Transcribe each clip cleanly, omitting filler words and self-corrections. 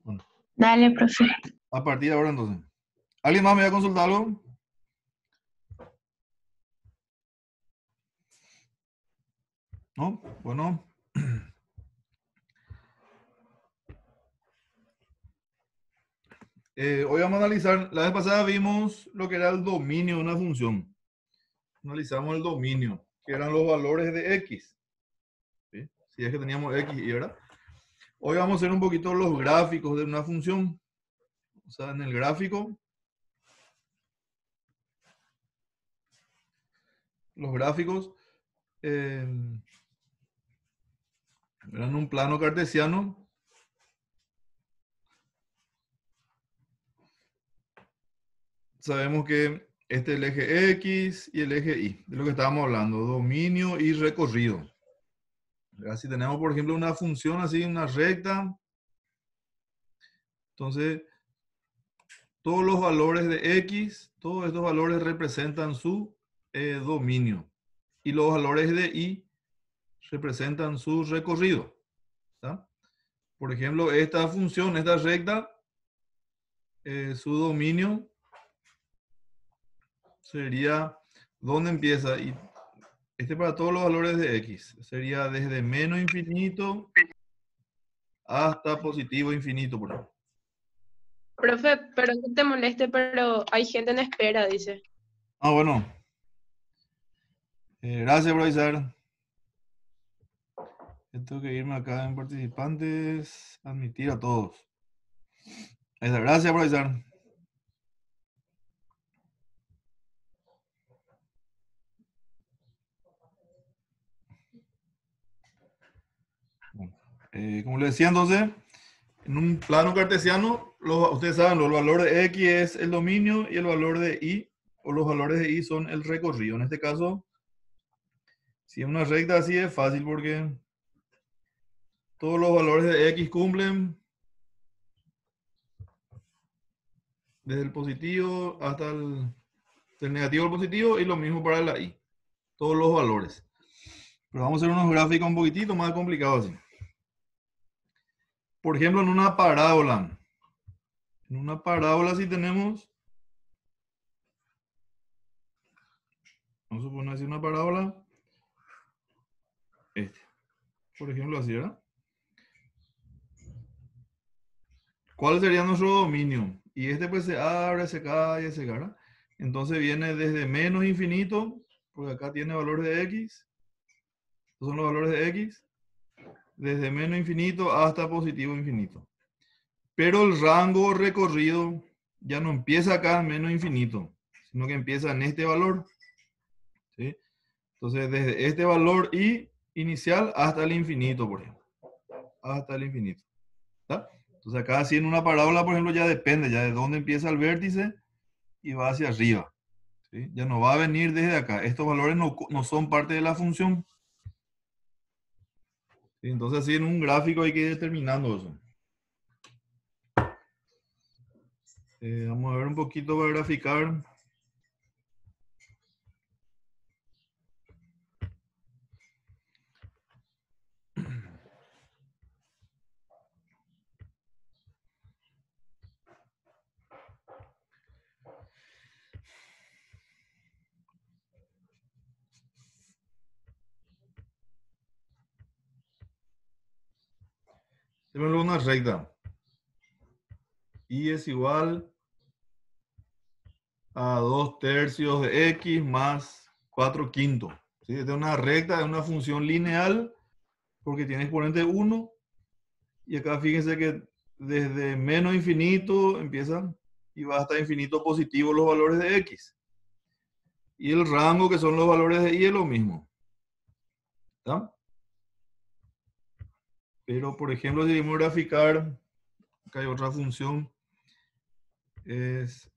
Bueno, Dale, profe. a partir de ahora entonces. ¿Alguien más me va a consultar algo? ¿No? Bueno. Hoy vamos a analizar, la vez pasada vimos lo que era el dominio de una función. Analizamos el dominio, que eran los valores de x. ¿Sí? Si es que teníamos x y ahora. Hoy vamos a hacer un poquito los gráficos de una función. O sea, en el gráfico, los gráficos eran un plano cartesiano. Sabemos que este es el eje X y el eje Y, de lo que estábamos hablando, dominio y recorrido. Si tenemos, por ejemplo, una función así, una recta, entonces todos los valores de X, todos estos valores representan su dominio. Y los valores de Y representan su recorrido. ¿Está? Por ejemplo, esta función, esta recta, su dominio sería ¿dónde empieza? Y este para todos los valores de X. Sería desde menos infinito hasta positivo infinito, por ejemplo. Profe, pero no te moleste, pero hay gente en espera, dice. Ah, bueno. Gracias por avisar. Tengo que irme acá en participantes. Admitir a todos. Ahí está. Gracias por avisar. Bueno, como les decía entonces, en un plano cartesiano, ustedes saben, el valor de X es el dominio y el valor de Y, o los valores de Y son el recorrido. En este caso, si es una recta así es fácil porque todos los valores de X cumplen desde el positivo hasta el negativo al positivo y lo mismo para la Y. Todos los valores. Pero vamos a hacer unos gráficos un poquitito más complicados así. Por ejemplo, en una parábola. En una parábola si tenemos, vamos a poner así una parábola. Por ejemplo, así, ¿verdad? ¿Cuál sería nuestro dominio? Y este pues se abre, se cae, se cae, ¿verdad? Entonces viene desde menos infinito, porque acá tiene valores de X. Estos son los valores de X. Desde menos infinito hasta positivo infinito. Pero el rango recorrido ya no empieza acá en menos infinito, sino que empieza en este valor. ¿Sí? Entonces, desde este valor y inicial hasta el infinito, por ejemplo. Hasta el infinito. ¿Está? Entonces, acá si en una parábola, por ejemplo, ya depende ya de dónde empieza el vértice y va hacia arriba. ¿Sí? Ya no va a venir desde acá. Estos valores no son parte de la función. ¿Sí? Entonces, así en un gráfico hay que ir determinando eso. Vamos a ver un poquito para graficar. Tenemos una recta. Y es igual a 2/3 de X más 4/5. ¿Sí? Esta es una recta, es una función lineal porque tiene exponente 1. Y acá fíjense que desde menos infinito empieza y va hasta infinito positivo los valores de X. Y el rango, que son los valores de Y, es lo mismo. ¿Está? Pero, por ejemplo, si queremos graficar, acá hay otra función, es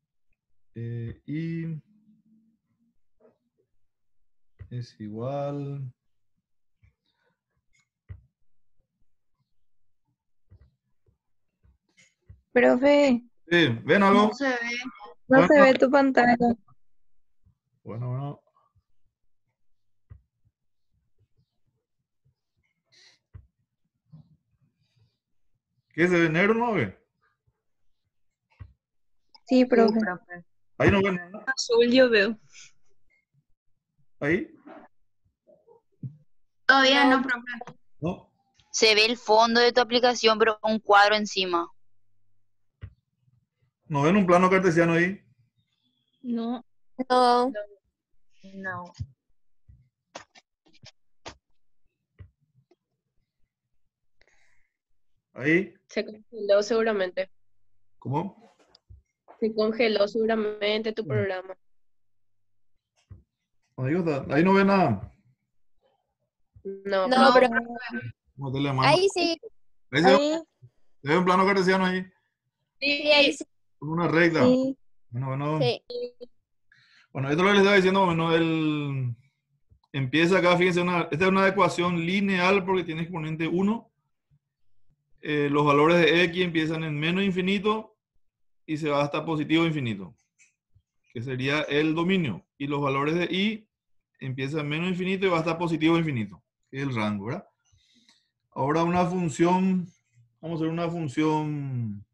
Y es igual. Profe, Sí, ¿ven no algo? se ve. No Bueno, se ve tu pantalla. bueno. ¿Qué se ve negro, no ve? Sí, Sí, profe. profe. Ahí no ven nada. Azul yo veo. Ahí. Todavía No. no, profe. No. Se ve el fondo de tu aplicación, pero un cuadro encima. ¿No ven un plano cartesiano ahí? No. No. No. Ahí. Se congeló seguramente. ¿Cómo? Se congeló seguramente tu programa. Ahí está. Ahí no ve nada. No, No, pero No te le mando. ahí sí. Ahí se Ahí, ve un plano cartesiano ahí. Sí, ahí sí. Con una recta. sí. Bueno, Sí. bueno, esto es lo que les estaba diciendo, bueno, empieza acá, fíjense, esta es una ecuación lineal porque tiene exponente 1. Los valores de x empiezan en menos infinito y se va hasta positivo infinito, que sería el dominio. Y los valores de y empiezan en menos infinito y va hasta positivo infinito, que es el rango, ¿verdad? Ahora una función, vamos a hacer una función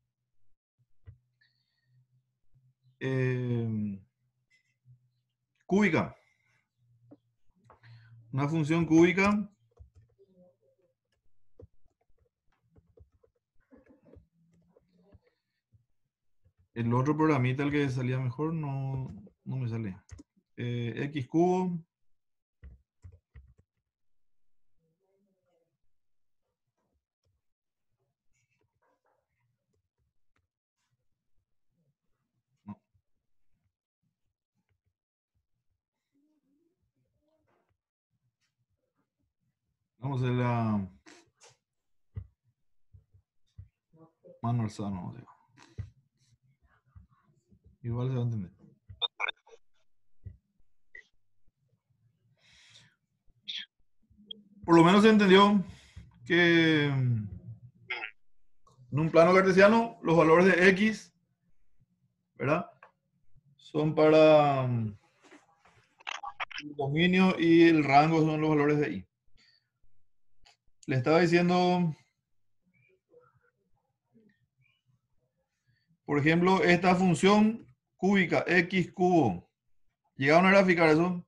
cúbica. Una función cúbica. El otro programita, el que salía mejor, no me sale. X cubo. No. Vamos a hacer la mano alzada. Igual se va a entender. Por lo menos se entendió que en un plano cartesiano los valores de x, ¿verdad? Son para el dominio y el rango son los valores de y. Le estaba diciendo, por ejemplo, esta función cúbica x cubo. ¿Llegaron a graficar eso?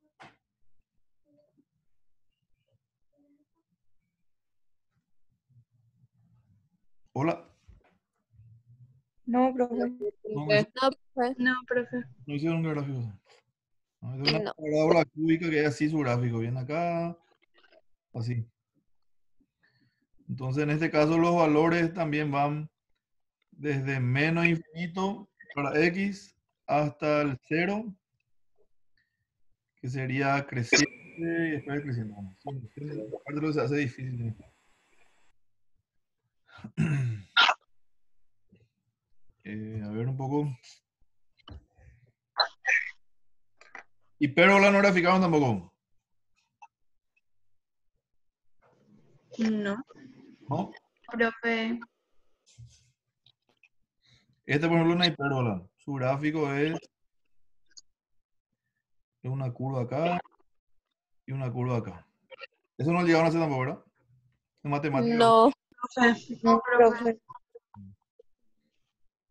Hola. No, profe. No, No, profe. No, profe. no hicieron gráficos. No, es una No. parábola cúbica que es así su gráfico. Viene acá, así. Entonces, en este caso, los valores también van desde menos infinito para x hasta el 0, que sería creciente y después creciendo. Bueno, sí, aparte lo que se hace difícil. A ver un poco. Hipérbola no graficaron tampoco, No. ¿no? Profe. Este, por ejemplo, es una hipérbola. Su gráfico es una curva acá y una curva acá. Eso no llegaron a hacer tampoco, ¿verdad? En matemática. No. Profe. No, profe.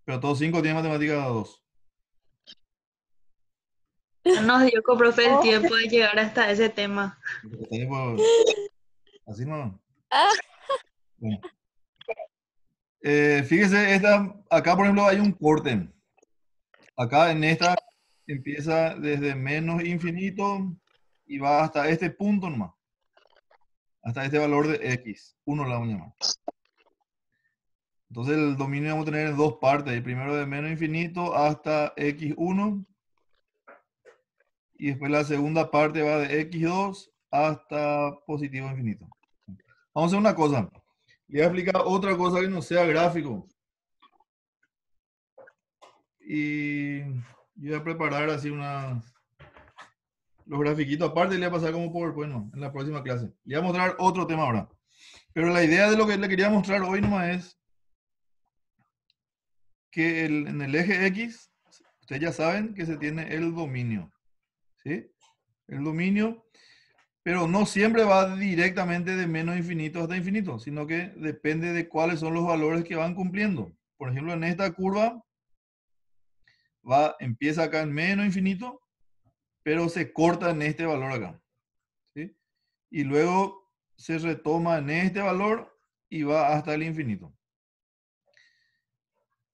Pero todos 5 tienen matemática 2. No nos dio, profe, el tiempo de llegar hasta ese tema. Así no. Ah. Bueno. Fíjese, acá por ejemplo hay un corte. Acá en esta empieza desde menos infinito y va hasta este punto nomás. Hasta este valor de x. 1 la vamos a llamar. Entonces el dominio vamos a tener en dos partes. El primero de menos infinito hasta x1. Y después la segunda parte va de x2 hasta positivo infinito. Vamos a hacer una cosa. Le voy a explicar otra cosa que no sea gráfico. Y yo voy a preparar así los grafiquitos aparte y le voy a pasar como PowerPoint, ¿no? En la próxima clase. Le voy a mostrar otro tema ahora. Pero la idea de lo que le quería mostrar hoy nomás es que en el eje X, ustedes ya saben que se tiene el dominio. ¿Sí? El dominio, pero no siempre va directamente de menos infinito hasta infinito, sino que depende de cuáles son los valores que van cumpliendo. Por ejemplo, en esta curva empieza acá en menos infinito, pero se corta en este valor acá. ¿Sí? Y luego se retoma en este valor y va hasta el infinito.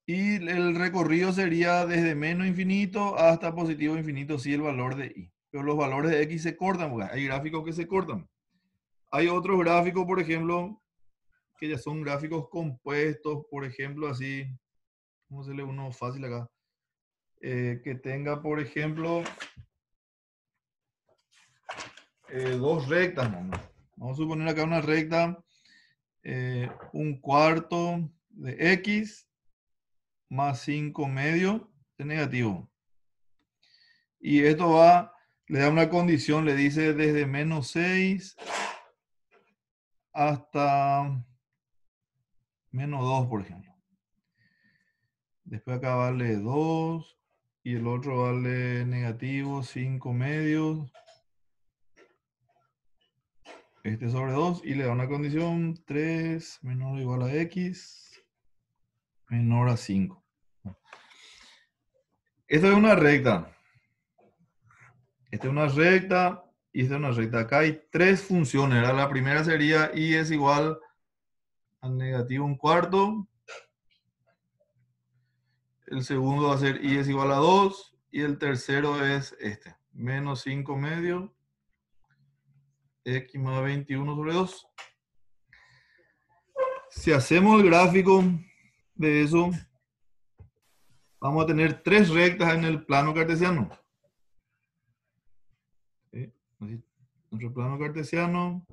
Y el recorrido sería desde menos infinito hasta positivo infinito, si el valor de y. Pero los valores de x se cortan, porque hay gráficos que se cortan. Hay otros gráficos, por ejemplo, que ya son gráficos compuestos, por ejemplo, así, vamos a hacerle uno fácil acá, que tenga, por ejemplo, dos rectas, ¿no? Vamos a suponer acá una recta, un cuarto de x más 5 medio de negativo. Y esto le da una condición, le dice desde menos 6 hasta menos 2, por ejemplo. Después acá vale 2 y el otro vale negativo 5 medios. Este sobre 2 y le da una condición 3 menor o igual a x menor a 5. Esta es una recta. Esta es una recta y esta es una recta. Acá hay tres funciones, ¿verdad? La primera sería y es igual a negativo un cuarto. El segundo va a ser y es igual a 2. Y el tercero es este, menos 5 medios, x más 21 sobre 2. Si hacemos el gráfico de eso, vamos a tener tres rectas en el plano cartesiano. ¿Sí? Así, nuestro plano cartesiano.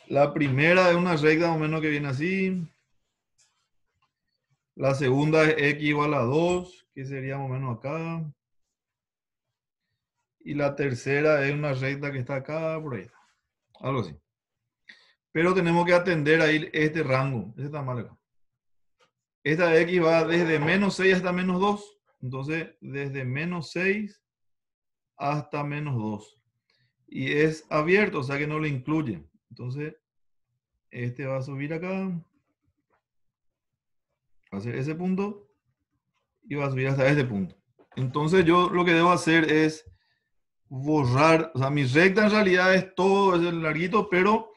La primera es una recta más o menos que viene así. La segunda es x igual a 2, que sería más o menos acá. Y la tercera es una recta que está acá, por ahí. Algo así. Pero tenemos que atender ahí este rango. Este está mal acá. Esta x va desde menos 6 hasta menos 2. Entonces, desde menos 6 hasta menos 2. Y es abierto, o sea que no lo incluye. Entonces, este va a subir acá. Va a ser ese punto. Y va a subir hasta este punto. Entonces, yo lo que debo hacer es borrar. O sea, mi recta en realidad es todo, es el larguito, pero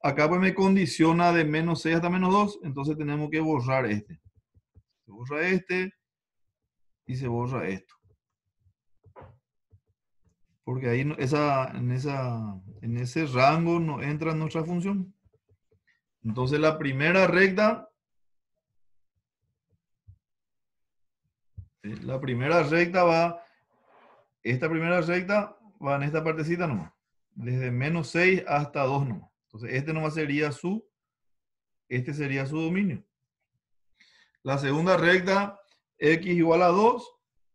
acá pues me condiciona de menos 6 hasta menos 2. Entonces, tenemos que borrar este. Se borra este y se borra esto. Porque ahí en ese rango no entra nuestra función. Entonces la primera recta, esta primera recta va en esta partecita nomás. Desde menos 6 hasta 2 nomás. Entonces este nomás sería este sería su dominio. La segunda recta, x igual a 2,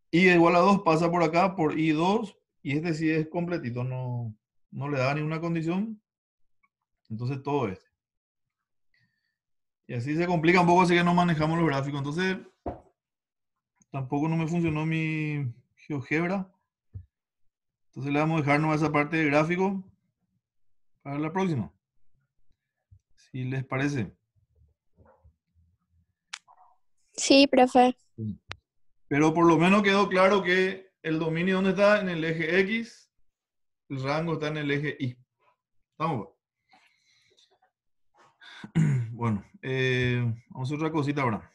y igual a 2 pasa por acá por i2, y este sí es completito, no le da ninguna condición. Entonces todo este. Y así se complica un poco, así que no manejamos los gráficos. Entonces, tampoco no me funcionó mi GeoGebra. Entonces le vamos a dejar nomás esa parte de gráfico para la próxima. Si les parece. Sí, profe. Pero por lo menos quedó claro que el dominio, ¿dónde está? En el eje X. El rango está en el eje Y. ¿Estamos? Bueno, vamos a hacer otra cosita ahora.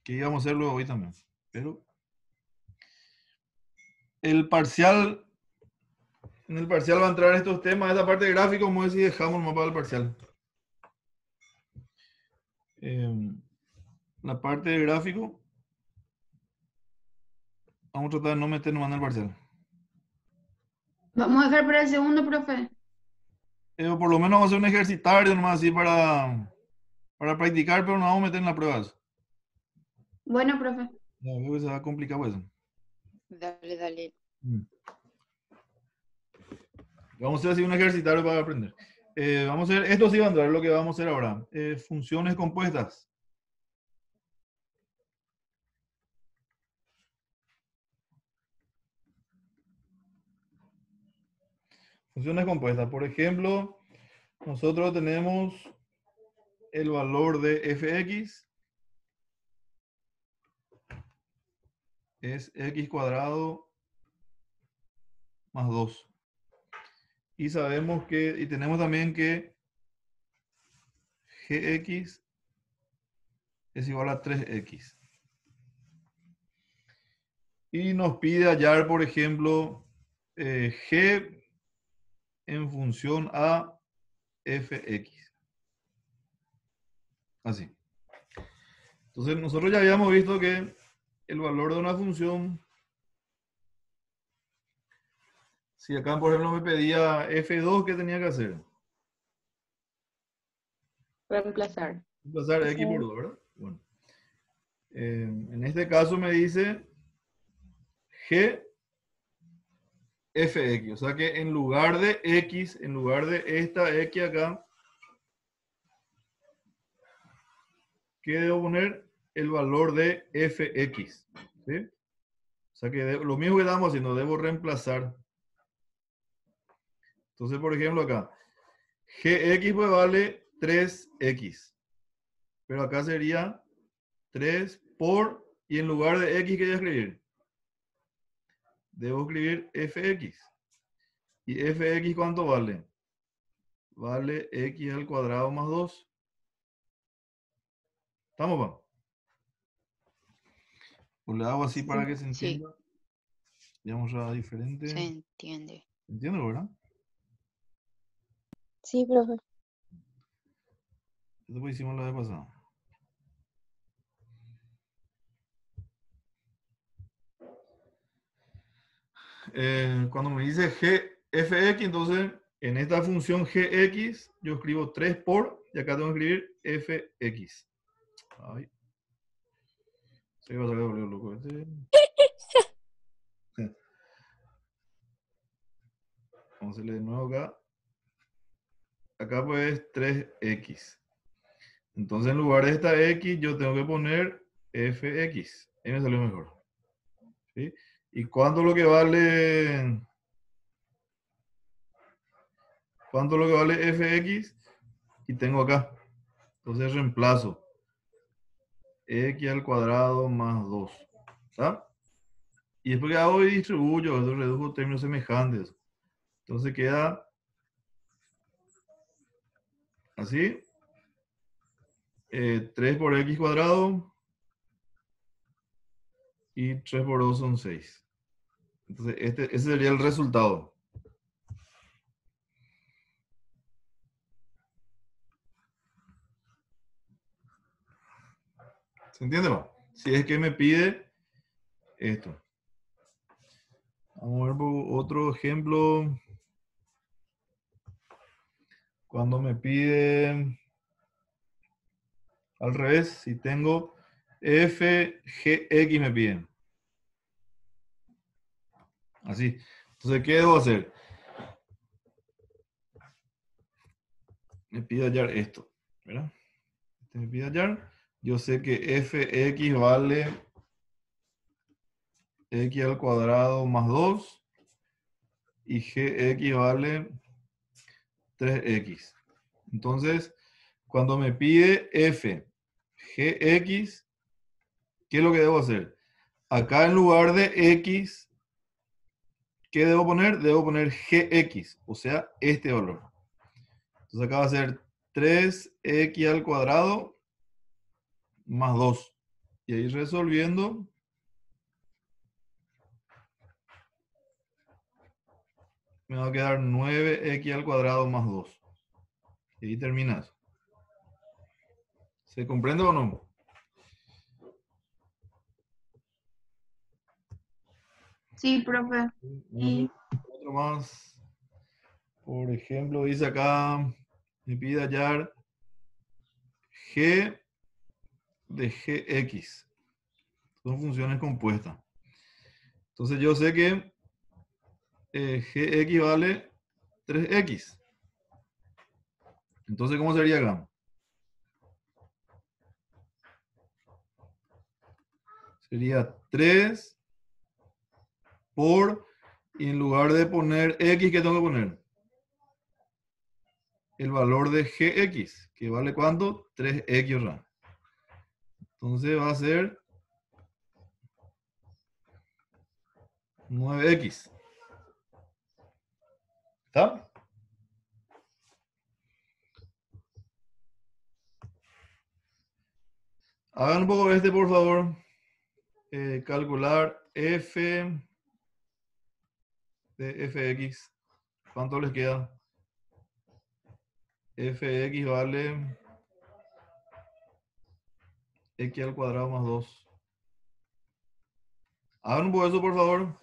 Que íbamos a hacerlo hoy también. Pero el parcial, en el parcial va a entrar estos temas. Esta parte de gráfico, vamos a ver si dejamos el mapa del parcial. La parte de gráfico, vamos a tratar de no meternos en el parcial. Vamos a dejar para el segundo, profe. Por lo menos vamos a hacer un ejercitario nomás así para practicar, pero no vamos a meter en las pruebas. Bueno, profe. Ya veo que se va a complicar pues. Dale, dale. Vamos a hacer así un ejercitario para aprender. Vamos a hacer, esto sí va a entrar, lo que vamos a hacer ahora. Funciones compuestas. Funciones compuestas. Por ejemplo, nosotros tenemos el valor de fx es x cuadrado más 2. Y sabemos que, y tenemos también que gx es igual a 3x. Y nos pide hallar, por ejemplo, g en función a fx. Así. Entonces nosotros ya habíamos visto que el valor de una función, si acá por ejemplo me pedía f2, ¿qué tenía que hacer? Reemplazar. Reemplazar x por 2, ¿verdad? Bueno. En este caso me dice g fx, o sea que en lugar de x, en lugar de esta x acá, ¿qué debo poner? El valor de fx, ¿sí? O sea que lo mismo que estamos haciendo, debo reemplazar. Entonces, por ejemplo, acá, gx pues vale 3x, pero acá sería 3 por, y en lugar de x, ¿qué voy a escribir? Debo escribir fx. ¿Y fx cuánto vale? Vale x al cuadrado más 2. ¿Estamos, pa? O le hago así para que se Sí, entienda. Digamos ya diferente. se entiende. ¿Entiendes, verdad? Sí, profe. Después hicimos la vez pasada. Cuando me dice gfx, entonces en esta función gx yo escribo 3 por, y acá tengo que escribir fx. Ay. Se va a salir loco este. Vamos a hacerle de nuevo acá. Acá pues 3x. Entonces en lugar de esta x yo tengo que poner fx. Ahí me salió mejor. ¿Sí? ¿Y cuánto es lo que vale? ¿Cuánto es lo que vale fx? Y tengo acá. Entonces reemplazo x al cuadrado más 2. ¿Está? Y después que hago y distribuyo, eso redujo términos semejantes. Entonces queda así. 3 por x cuadrado. Y 3 por 2 son 6. Entonces ese sería el resultado. ¿Se entiende, va? Si es que me pide esto. Vamos a ver por otro ejemplo. Cuando me pide al revés, si tengo fgx me piden. Así. Entonces, ¿qué debo hacer? Me pide hallar esto. ¿Verdad? Me pide hallar. Yo sé que fx vale x al cuadrado más 2 y gx vale 3x. Entonces, cuando me pide f gx, ¿qué es lo que debo hacer? Acá en lugar de x, ¿qué debo poner? Debo poner gx, o sea, este valor. Entonces acá va a ser 3x al cuadrado más 2. Y ahí resolviendo, me va a quedar 9x al cuadrado más 2. Y ahí termina eso. ¿Se comprende o no? Sí, profe. Sí. Otro más. Por ejemplo, dice acá, me pide hallar g de gx. Son funciones compuestas. Entonces yo sé que gx vale 3x. Entonces, ¿cómo sería acá? Sería 3 por, y en lugar de poner x, ¿qué tengo que poner? el valor de gx, que vale ¿cuánto? 3x, ¿verdad? Entonces va a ser 9x. ¿Está? Hagan un poco por favor. Calcular f de fx. ¿Cuánto les queda? Fx vale x al cuadrado más 2. Hagan un poco eso, por favor.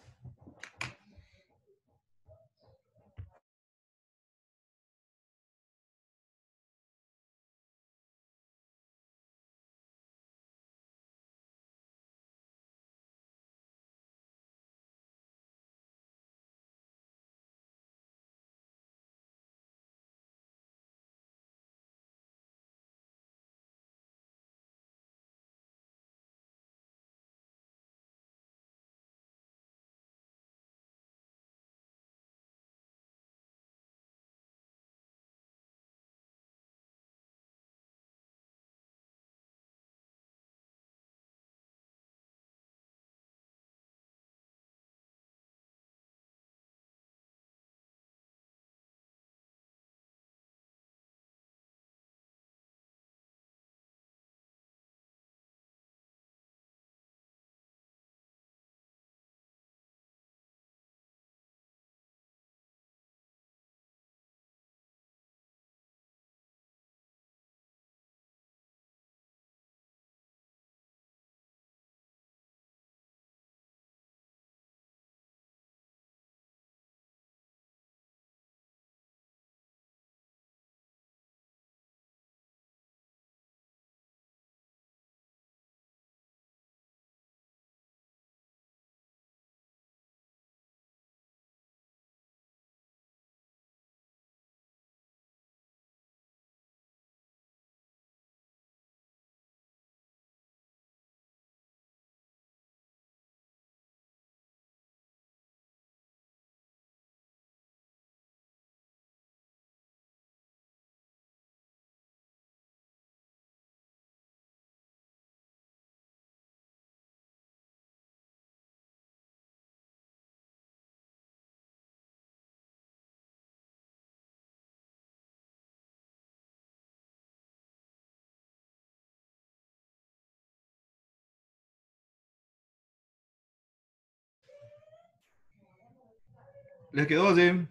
¿Les quedó así?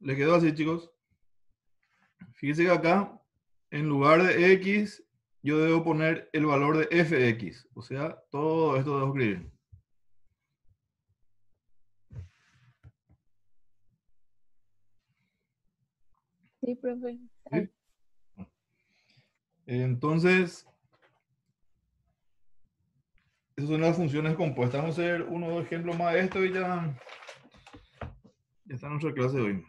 ¿Les quedó así, chicos? Fíjense que acá, en lugar de x, yo debo poner el valor de fx. O sea, todo esto debo escribir. Sí, profe. ¿Sí? Entonces, esas son las funciones compuestas. Vamos a hacer uno o dos ejemplos más de esto y ya está nuestra clase de hoy.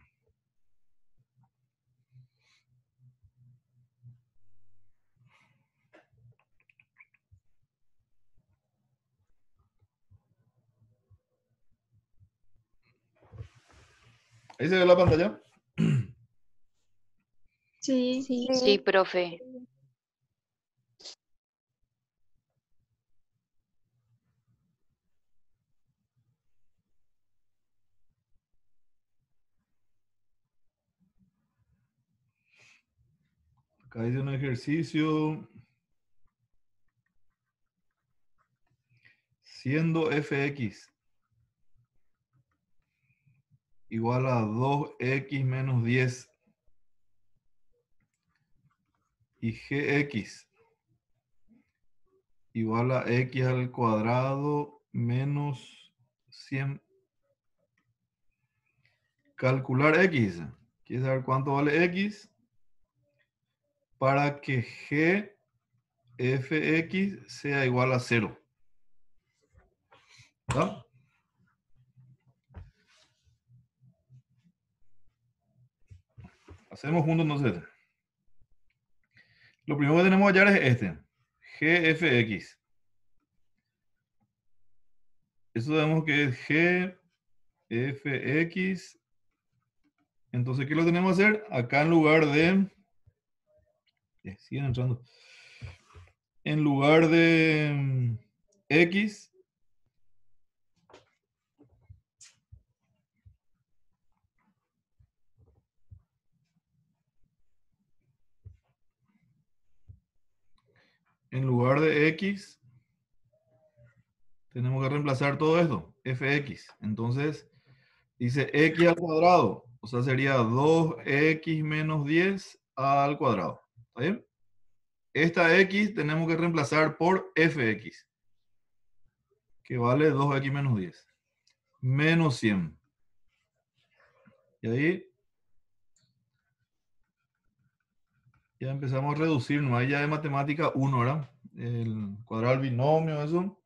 Ahí se ve la pantalla. Sí. Sí. Sí, profe. Acá dice un ejercicio. Siendo fx igual a 2x menos 10 y gx igual a x al cuadrado menos 100. calcular x. Quiere saber cuánto vale x para que g fx sea igual a 0. ¿Está? Hacemos juntos entonces. Lo primero que tenemos que hallar es este. GFX. Eso sabemos que es GFX. Entonces, ¿qué lo tenemos que hacer? Acá en lugar de... siguen entrando. En lugar de X, tenemos que reemplazar todo esto, fx. Entonces, dice x al cuadrado. O sea, sería 2x menos 10 al cuadrado. ¿Está bien? Esta x tenemos que reemplazar por fx, que vale 2x menos 10. Menos 100. Y ahí ya empezamos a reducir, no hay ya de matemática 1, ¿verdad? El cuadrado del binomio, eso.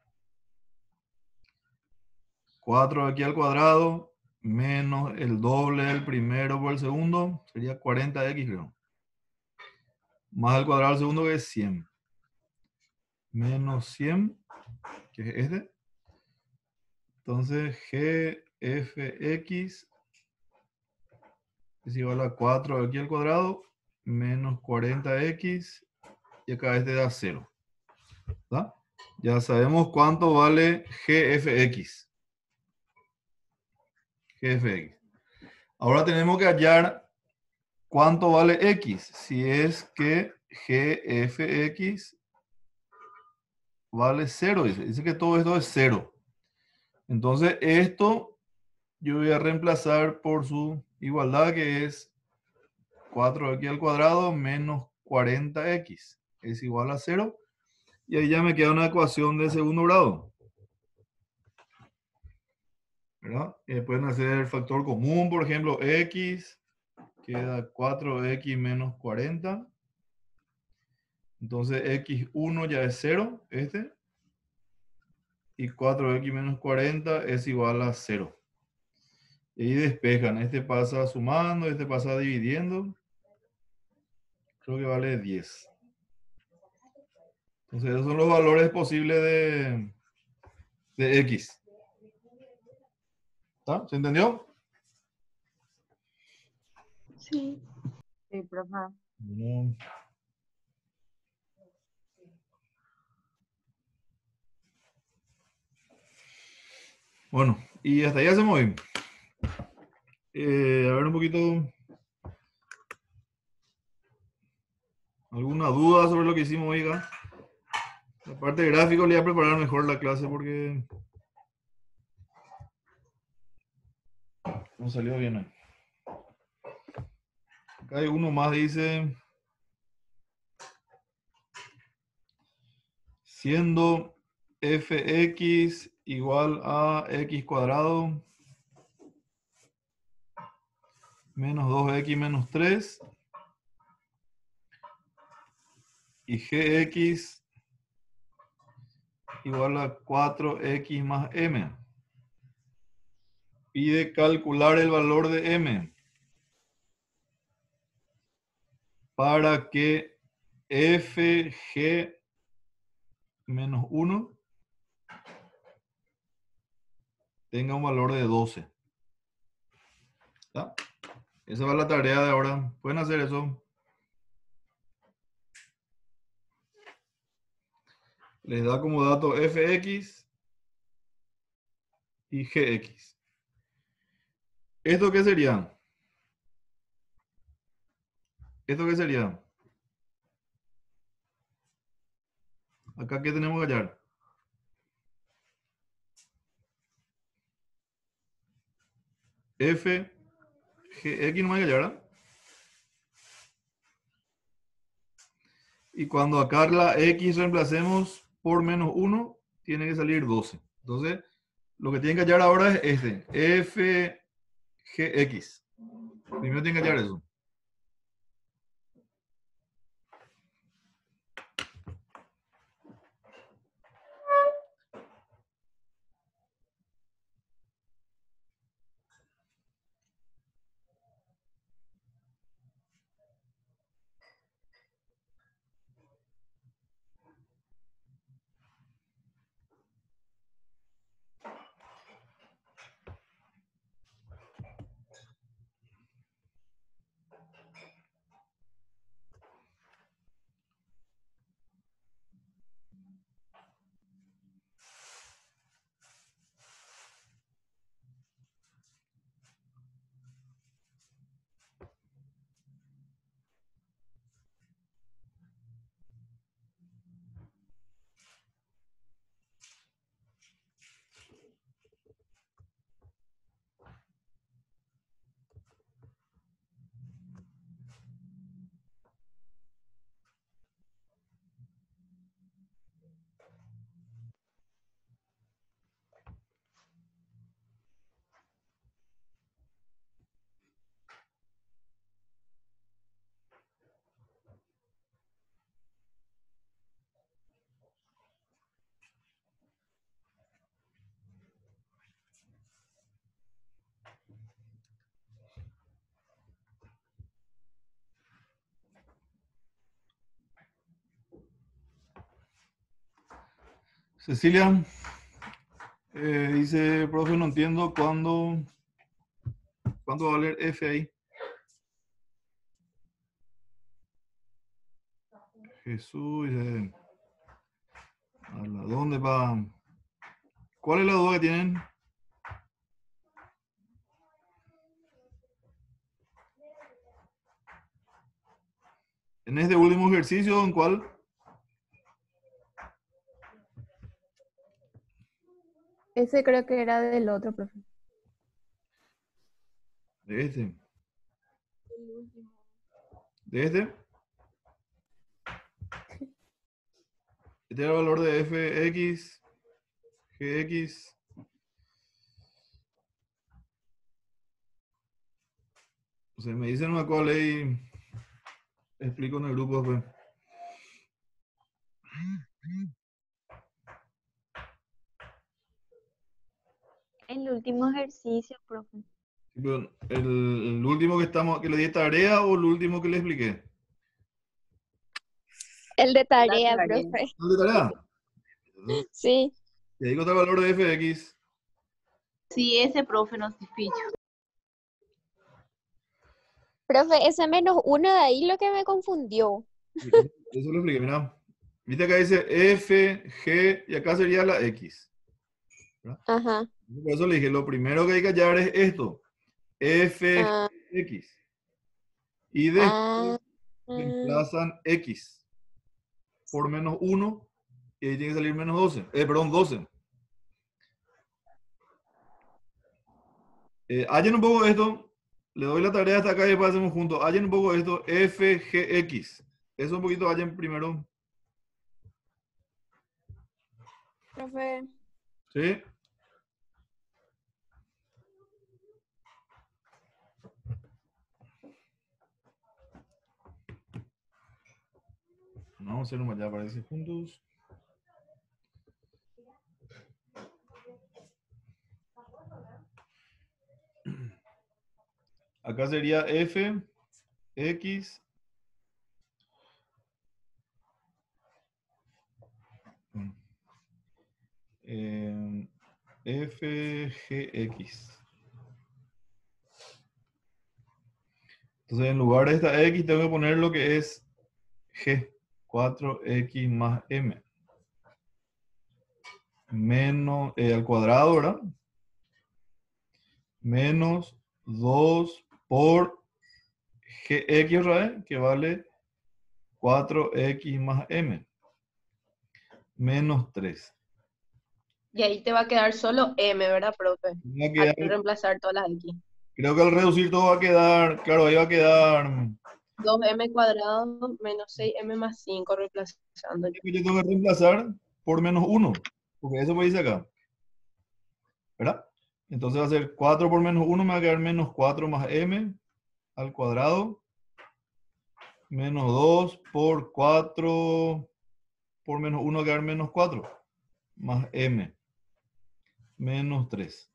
4x al cuadrado menos el doble del primero por el segundo, sería 40x, creo. Más el cuadrado del segundo, que es 100. Menos 100, que es este. Entonces, gfx es igual a 4x al cuadrado menos 40x, y acá este da 0. ¿Está? Ya sabemos cuánto vale gfx. Ahora tenemos que hallar cuánto vale x. Si es que gfx vale 0. Dice que todo esto es 0. Entonces esto yo voy a reemplazar por su igualdad, que es 4x al cuadrado menos 40x. Es igual a 0. Y ahí ya me queda una ecuación de segundo grado. ¿Verdad? Pueden hacer el factor común, por ejemplo, x, queda 4x menos 40. Entonces x1 ya es 0, este. Y 4x menos 40 es igual a 0. Y ahí despejan. Este pasa sumando, este pasa dividiendo. Creo que vale 10. Entonces esos son los valores posibles de x. ¿Está? ¿Se entendió? Sí. Sí, profe. No. Bueno, y hasta ahí hacemos bien. A ver un poquito. ¿Alguna duda sobre lo que hicimos hoy acá? La parte de gráfico le voy a preparar mejor la clase porque no salió bien hoy. Acá hay uno más, dice: siendo fx igual a x cuadrado menos 2x menos 3 y gx igual a 4x más m. Pide calcular el valor de m para que fg menos 1 tenga un valor de 12. ¿Está? Esa va la tarea de ahora. Pueden hacer eso. Les da como dato fx y gx. ¿Esto qué sería? ¿Esto qué sería? Acá, ¿qué tenemos que hallar? F, gx no hay que hallar, ¿verdad? Y cuando acá la x reemplacemos por menos 1, tiene que salir 12. Entonces, lo que tienen que hallar ahora es este, f, gx. Primero tiene que hallar eso. Cecilia dice, profe, no entiendo cuándo va a valer F ahí. Jesús dice, ¿dónde va? ¿Cuál es la duda que tienen? En este último ejercicio, ¿en cuál? Ese creo que era del otro, profe. De este. ¿De este? Este es el valor de fx, gx. O sea, me dicen una cuál y explico en el grupo después. El último ejercicio, profe. Sí, pero el último que le di tarea o el último que le expliqué. El de tarea, tarea. profe. ¿El de tarea? Sí. Y ahí está el valor de fx. Sí, ese profe nos pillo. Profe, ese -1 de ahí lo que me confundió. Sí, eso lo expliqué, mira. Viste acá dice f, g y acá sería la x. ¿Verdad? Ajá. Por eso le dije, lo primero que hay que hallar es esto. F, Ah, G, x. Y después ah, reemplazan x por -1 y ahí tiene que salir -12. Perdón, 12. Hallen un poco esto. Le doy la tarea hasta acá y después hacemos juntos. Hallen un poco esto. F, G, x. Eso un poquito hallen primero. profe. ¿Sí? Vamos a hacer un ya parece juntos. Acá sería f, x. F, G, x. Entonces en lugar de esta x tengo que poner lo que es g. 4x más m. Menos, al cuadrado, ¿verdad? Menos 2 por gx otra vez, que vale 4x más m. Menos 3. Y ahí te va a quedar solo m, ¿verdad, profe? Va a Hay quedar, que reemplazar todas las x. creo que al reducir todo va a quedar, claro, ahí va a quedar, 2m cuadrado menos 6m más 5 reemplazando. yo tengo que reemplazar por -1, porque eso me dice acá, ¿verdad? Entonces va a ser 4 por menos 1, me va a quedar menos 4 más m al cuadrado. Menos 2 por 4 por menos 1 va a quedar menos 4. Más m. Menos 3.